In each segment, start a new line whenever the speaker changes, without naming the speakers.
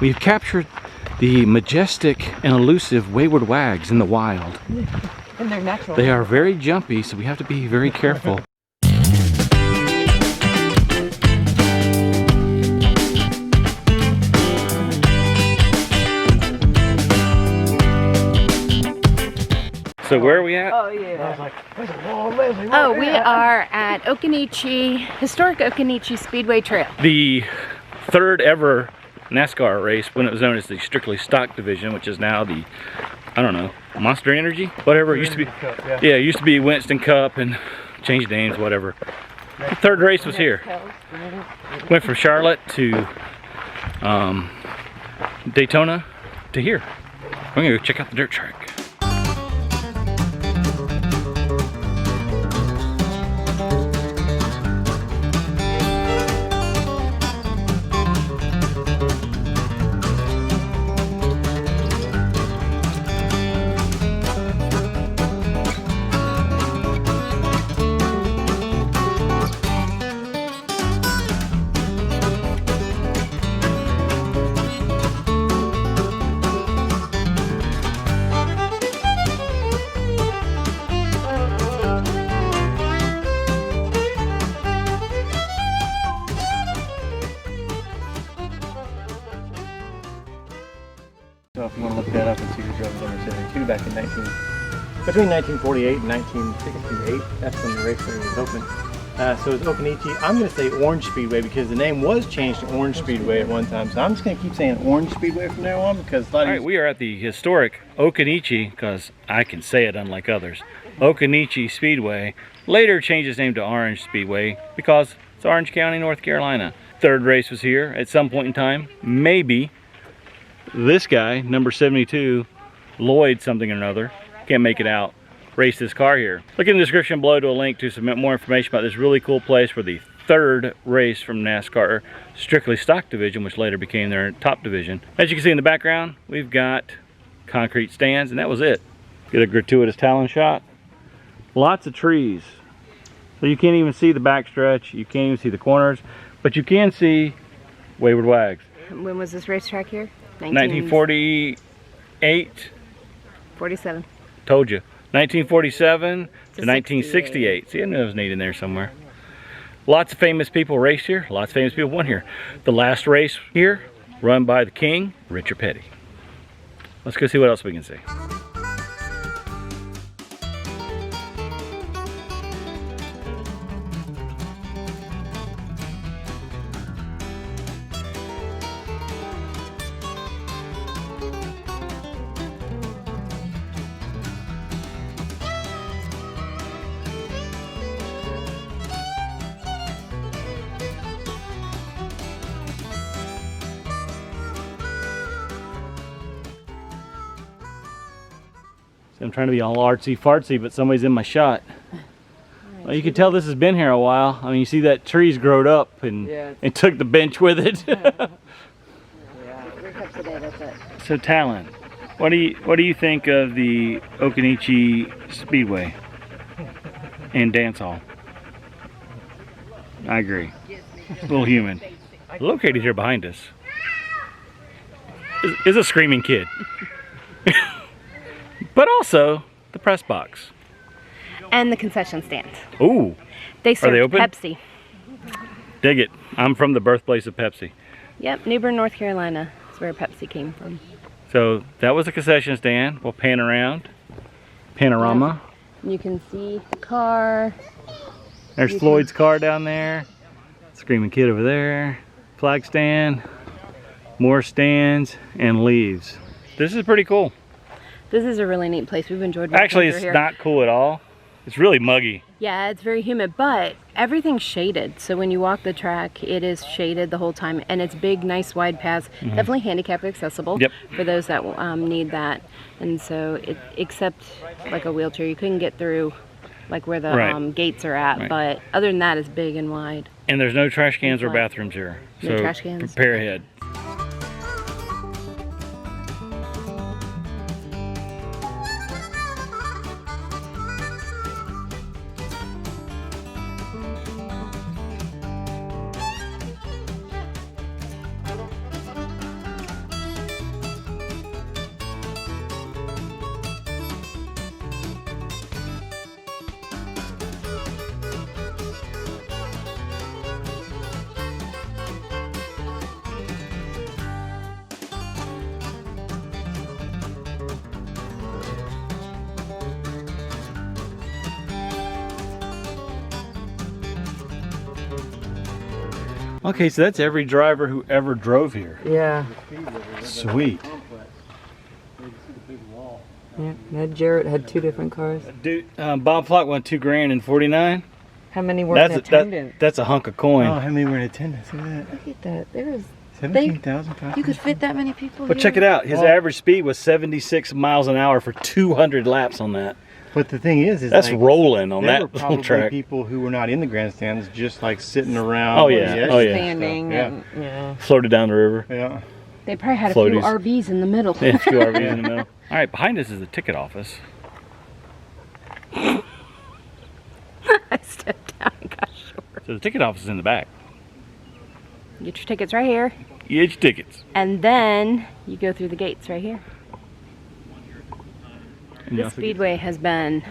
We've captured the majestic and elusive wayward wags in the wild.
In their natural.
They are very jumpy, so we have to be very careful. So where are we at?
Oh yeah.
Oh, we are at historic Okinichi Speedway Trail.
The third ever NASCAR race when it was known as the strictly stock division, which is now the, I don't know, Monster Energy? Whatever, it used to be. Yeah, it used to be Winston Cup and changed names, whatever. The third race was here. Went from Charlotte to Daytona to here. I'm gonna go check out the dirt track.
So if you want to look that up and see who drove number 72 back in between 1948 and 1968, that's when the race was open. So it's Okinichi. I'm going to say Orange Speedway because the name was changed to Orange Speedway at one time. So I'm just going to keep saying Orange Speedway from now on because a lot of
Alright, we are at the historic Okinichi, because I can say it unlike others, Okinichi Speedway. Later changed its name to Orange Speedway because it's Orange County, North Carolina. Third race was here at some point in time. Maybe this guy, number 72, Lloyd something or another, can't make it out, raced this car here. Look in the description below to a link to some more information about this really cool place for the third race from NASCAR strictly stock division, which later became their top division. As you can see in the background, we've got concrete stands, and that was it. Get a gratuitous Talon shot. Lots of trees. So you can't even see the backstretch, you can't even see the corners, but you can see wayward wags.
When was this racetrack here?
1948.
47.
Told you. 1947 to 1968. See, I knew it was neat in there somewhere. Lots of famous people raced here. Lots of famous people won here. The last race here, run by the king, Richard Petty. Let's go see what else we can see. I'm trying to be all artsy fartsy, but somebody's in my shot. Well, you can tell this has been here a while. I mean, you see that tree's growed up and took the bench with it. So Talon, what do you think of the Okinichi Speedway and dance hall? I agree. It's a little human. Located here behind us is a screaming kid. But also the press box.
And the concession stand.
Ooh.
They serve
open?
Pepsi.
Dig it. I'm from the birthplace of Pepsi.
Yep, New Bern, North Carolina is where Pepsi came from.
So that was a concession stand. We'll pan around. Panorama.
Yep. You can see the car.
There's Floyd's car down there. Screaming kid over there. Flag stand. More stands and leaves. This is pretty cool.
This is a really neat place. We've enjoyed walking
Actually,
through
it's
here.
not cool at all. It's really muggy.
Yeah, it's very humid, but everything's shaded. So when you walk the track, it is shaded the whole time, and it's big, nice, wide paths. Definitely handicap accessible for those that need that. And so, except like a wheelchair, you couldn't get through like where the gates are at. But other than that, it's big and wide.
And there's no trash cans or bathrooms here.
No
So
trash cans.
prepare ahead. Okay, so that's every driver who ever drove here.
Yeah.
Sweet.
Yeah. Ned Jarrett had 2 different cars.
Dude, Bob Flock won $2 grand in '49.
How many were in attendance?
That's a hunk of coin.
Oh, how many were in attendance? Look at that.
Look at that. There was
17,000.
You could fit that many people.
But check it out. His average speed was 76 miles an hour for 200 laps on that.
But the thing is
that's like, rolling on that
little track. There were people who were not in the grandstands, just like sitting around.
Oh yeah,
oh yeah, standing. And, yeah.
Floated down the river.
Yeah.
They probably had a few RVs in the middle.
Yeah, a few RVs in the middle. All right, behind us is the ticket office.
I stepped down and got short.
So the ticket office is in the back.
Get your tickets right here.
You get your tickets.
And then you go through the gates right here. The Speedway has been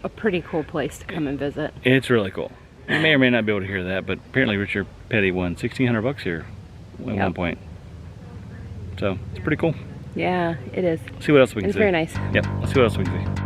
a pretty cool place to come and visit.
It's really cool. You may or may not be able to hear that, but apparently Richard Petty won $1,600 here at one point. So it's pretty cool.
Yeah, it is.
Let's see what else we can see.
It's very nice.
Yep, let's see what else we can see.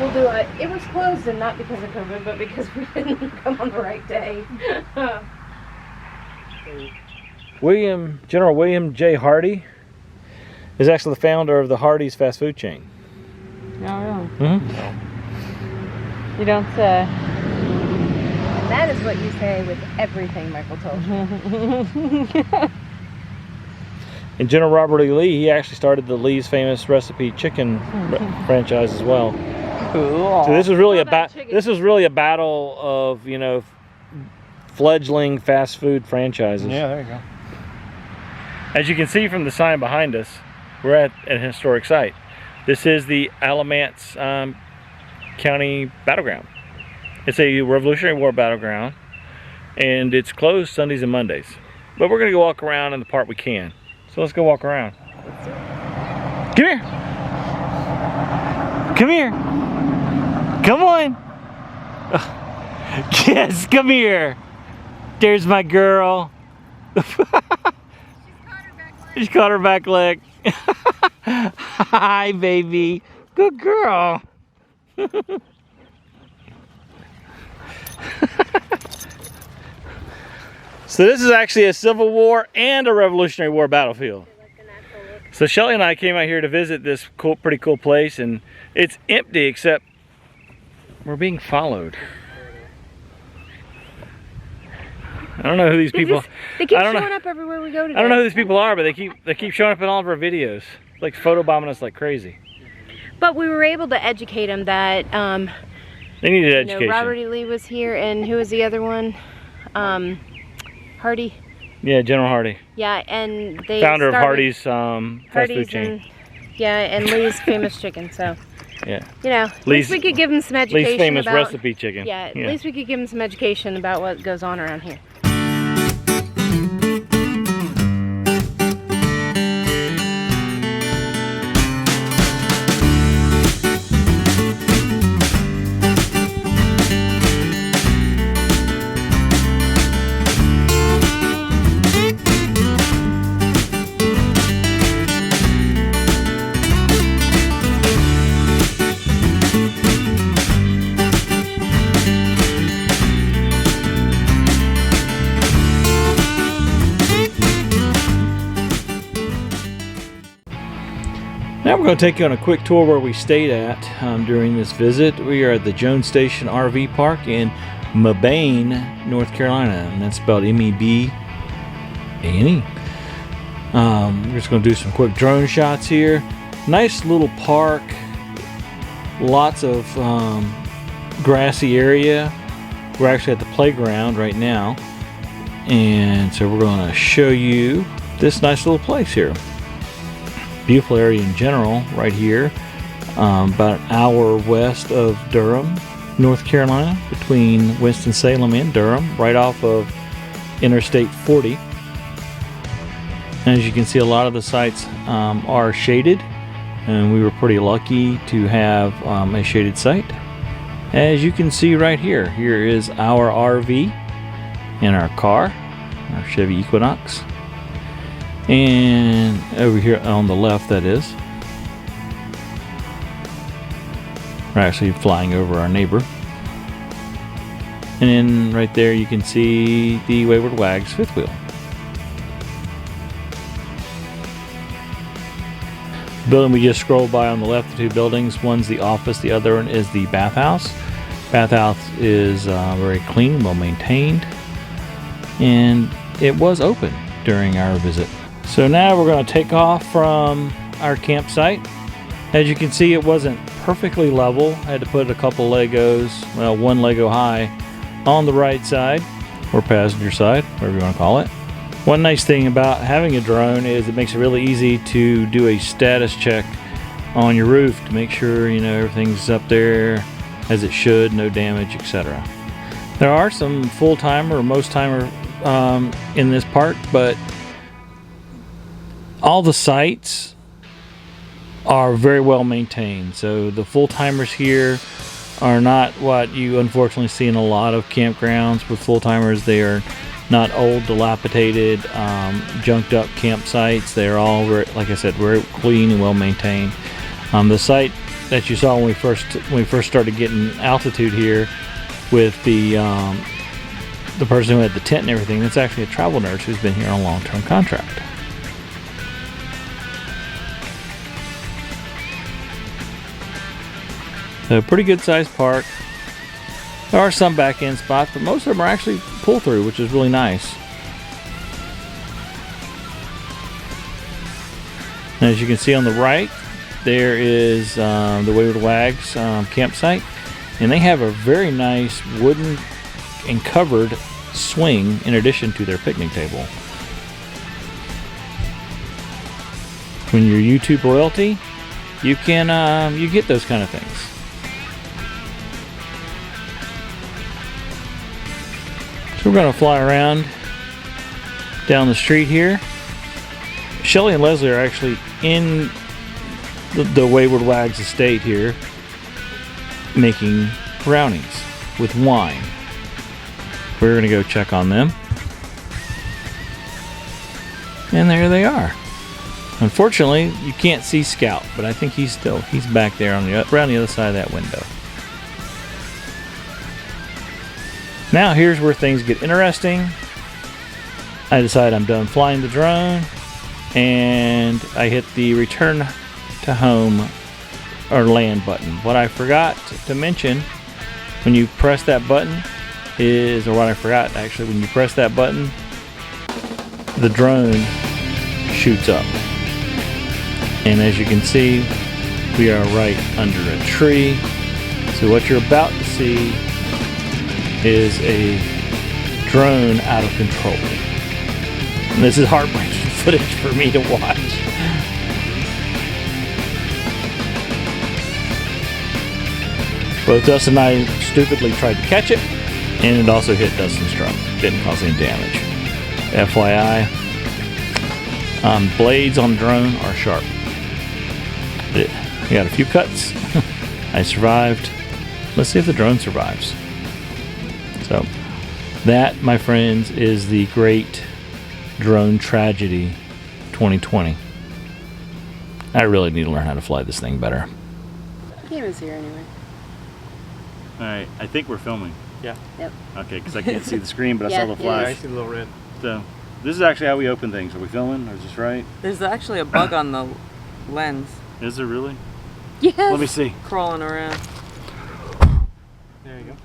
We'll do it. It was closed, and not because of COVID, but because we didn't come on the right day.
General William J. Hardy is actually the founder of the Hardee's fast food chain.
Oh, really?
Mm-hmm.
You don't say.
That is what you say with everything Michael told you.
And General Robert E. Lee, he actually started the Lee's Famous Recipe Chicken franchise as well.
Cool.
So this is really a battle of, you know, fledgling fast food franchises.
Yeah, there you go.
As you can see from the sign behind us, we're at an historic site. This is the Alamance County Battleground. It's a Revolutionary War battleground, and it's closed Sundays and Mondays. But we're gonna go walk around in the part we can. So let's go walk around. Come here. Come here. Come on. Yes, come here. There's my girl. She's caught her back leg. Hi, baby. Good girl. So this is actually a Civil War and a Revolutionary War battlefield. So Shelly and I came out here to visit this pretty cool place, and it's empty except we're being followed. I don't know who these people.
They keep showing up everywhere we go today.
I don't know who these people are, but they keep showing up in all of our videos, like photobombing us like crazy.
But we were able to educate them that
they needed education.
Robert E. Lee was here, and who was the other one? Hardy.
Yeah, General Hardy.
Yeah, and they
founder of Hardee's fast food chain.
And Lee's Famous Chicken. So.
Yeah.
You know, at least we could give them some education.
Lee's Famous
about,
Recipe Chicken.
Yeah, at least we could give them some education about what goes on around here.
Now we're going to take you on a quick tour where we stayed at during this visit. We are at the Jones Station RV Park in Mebane, North Carolina, and that's spelled M-E-B-A-N-E. We're just going to do some quick drone shots here. Nice little park, lots of grassy area. We're actually at the playground right now, and so we're going to show you this nice little place here. Beautiful area in general right here. about an hour west of Durham, North Carolina, between Winston-Salem and Durham, right off of Interstate 40. As you can see, a lot of the sites are shaded, and we were pretty lucky to have a shaded site. As you can see right here, here is our RV and our car, our Chevy Equinox. And over here on the left, that is, we're actually flying over our neighbor. And then right there you can see the Wayward Wag's fifth wheel. The building we just scrolled by on the left, the two buildings, one's the office, the other one is the bathhouse. Bathhouse is very clean, well maintained, and it was open during our visit. So now we're going to take off from our campsite. As you can see, it wasn't perfectly level. I had to put a couple Legos, well, one Lego high, on the right side, or passenger side, whatever you want to call it. One nice thing about having a drone is it makes it really easy to do a status check on your roof to make sure, you know, everything's up there as it should, no damage, etc. There are some full-timer or most-timer in this park, but all the sites are very well maintained. So the full-timers here are not what you unfortunately see in a lot of campgrounds with full-timers. They are not old, dilapidated, junked up campsites. They're all, very, like I said, very clean and well maintained. The site that you saw when we first started getting altitude here with the person who had the tent and everything, that's actually a travel nurse who's been here on a long-term contract. So pretty good sized park. There are some back end spots, but most of them are actually pull through, which is really nice. And as you can see on the right, there is the Wayward Wag's campsite, and they have a very nice wooden and covered swing in addition to their picnic table. When you're YouTube royalty, you can you get those kind of things. So we're going to fly around down the street here. Shelly and Leslie are actually in the Wayward Wag's estate here, making brownies with wine. We're going to go check on them. And there they are. Unfortunately, you can't see Scout, but I think he's back there on around the other side of that window. Now here's where things get interesting. I decide I'm done flying the drone, and I hit the return to home or land button. What I forgot to mention when you press that button is, or what I forgot actually, when you press that button, the drone shoots up. And as you can see, we are right under a tree. So what you're about to see is a drone out of control. And this is heartbreaking footage for me to watch. Both Dustin and I stupidly tried to catch it, and it also hit Dustin's truck. Didn't cause any damage. FYI, blades on the drone are sharp. We got a few cuts. I survived. Let's see if the drone survives. So that, my friends, is the great drone tragedy 2020. I really need to learn how to fly this thing better.
He was here anyway.
Alright, I think we're filming.
Yeah.
Yep.
Okay, because I can't see the screen, but I
Yeah,
saw the
yeah.
I
flash.
see the little red.
So this is actually how we open things. Are we filming? Or is this right?
There's actually a bug on the lens.
Is there really?
Yes.
Let me see.
Crawling around.
There you go.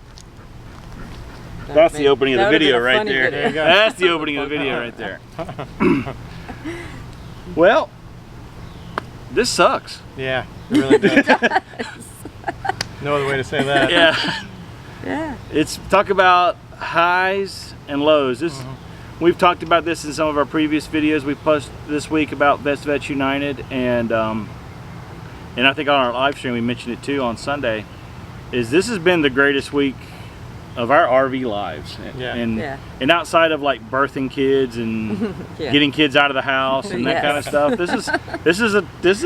That's the opening of the
That would've been
video
a
right
funny
there.
video.
That's the opening of the video right there. Well, this sucks.
Yeah, it really does. No other way to say that.
Yeah.
Yeah.
It's talk about highs and lows. This we've talked about this in some of our previous videos we posted this week about Best Vets United, and and I think on our live stream we mentioned it too on Sunday, is this has been the greatest week of our RV lives.
Yeah.
And outside of like birthing kids and getting kids out of the house and that kind of stuff, this has been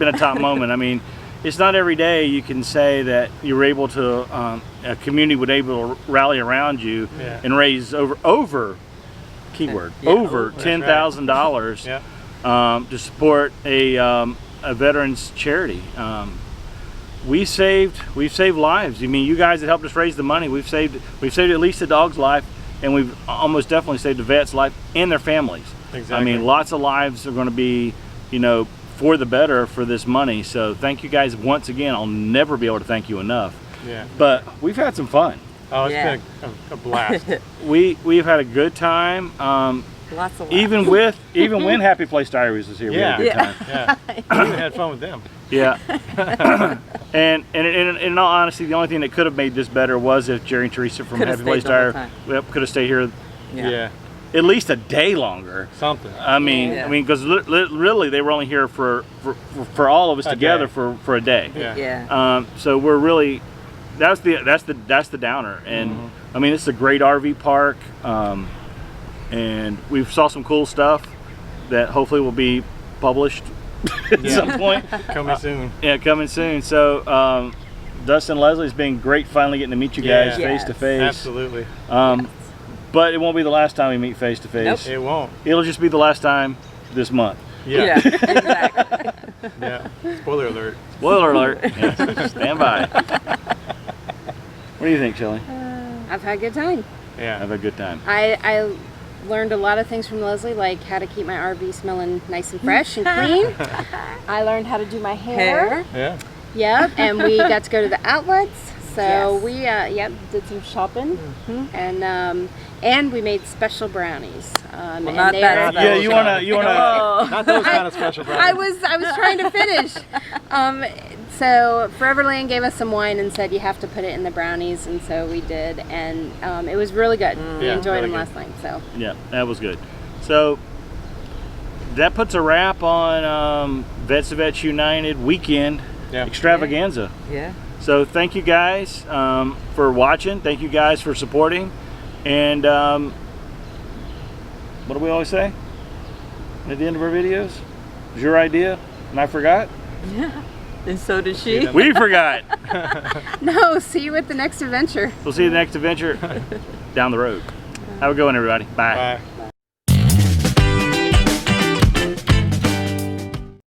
a top moment. I mean, it's not every day you can say that you're able to a community would able to rally around you and raise over $10,000 to support a veterans charity. We've saved lives. I mean, you guys that helped us raise the money, we've saved at least the dog's life, and we've almost definitely saved the vet's life and their families.
Exactly.
I mean, lots of lives are going to be, for the better for this money. So thank you guys once again. I'll never be able to thank you enough.
Yeah.
But we've had some fun.
Oh, it's been a blast.
We've had a good time.
Lots of laughs.
Even when Happy Place Diaries was here, we had a good time.
Yeah. We even had fun with them.
Yeah. and in all honesty, the only thing that could have made this better was if Jerry and Teresa from Happy Place Diaries could have stayed here.
Yeah.
At least a day longer.
Something.
I mean, because really they were only here for all of us together for a day.
Yeah.
So we're really, that's the downer. And I mean, it's a great RV park. And we saw some cool stuff that hopefully will be published at some point.
Coming soon.
Yeah, coming soon. So Dustin and Leslie, it's been great finally getting to meet you guys face to face.
Absolutely.
But it won't be the last time we meet face to face.
Nope.
It won't.
It'll just be the last time this month.
Yeah.
Exactly.
Yeah. Spoiler alert.
Spoiler alert. Yeah. Stand by. What do you think, Shelly?
I've had a good time.
Yeah.
Have a good time.
I learned a lot of things from Leslie, like how to keep my RV smelling nice and fresh and clean. I learned how to do my hair.
Yeah.
Yep, and we got to go to the outlets. So we did some shopping, and we made special brownies.
Well, not that
Yeah, you wanna
Not those kind of special brownies.
I was trying to finish. So Foreverland gave us some wine and said you have to put it in the brownies, and so we did, and it was really good. We enjoyed them last night. So
yeah, that was good. So that puts a wrap on Vets to Vets United weekend extravaganza.
Yeah.
So thank you guys for watching. Thank you guys for supporting. And what do we always say at the end of our videos? It was your idea and I forgot?
Yeah. And so did she.
We forgot.
no, see you at the next adventure.
We'll see you at the next adventure down the road. Have a good one, everybody. Bye.
Bye.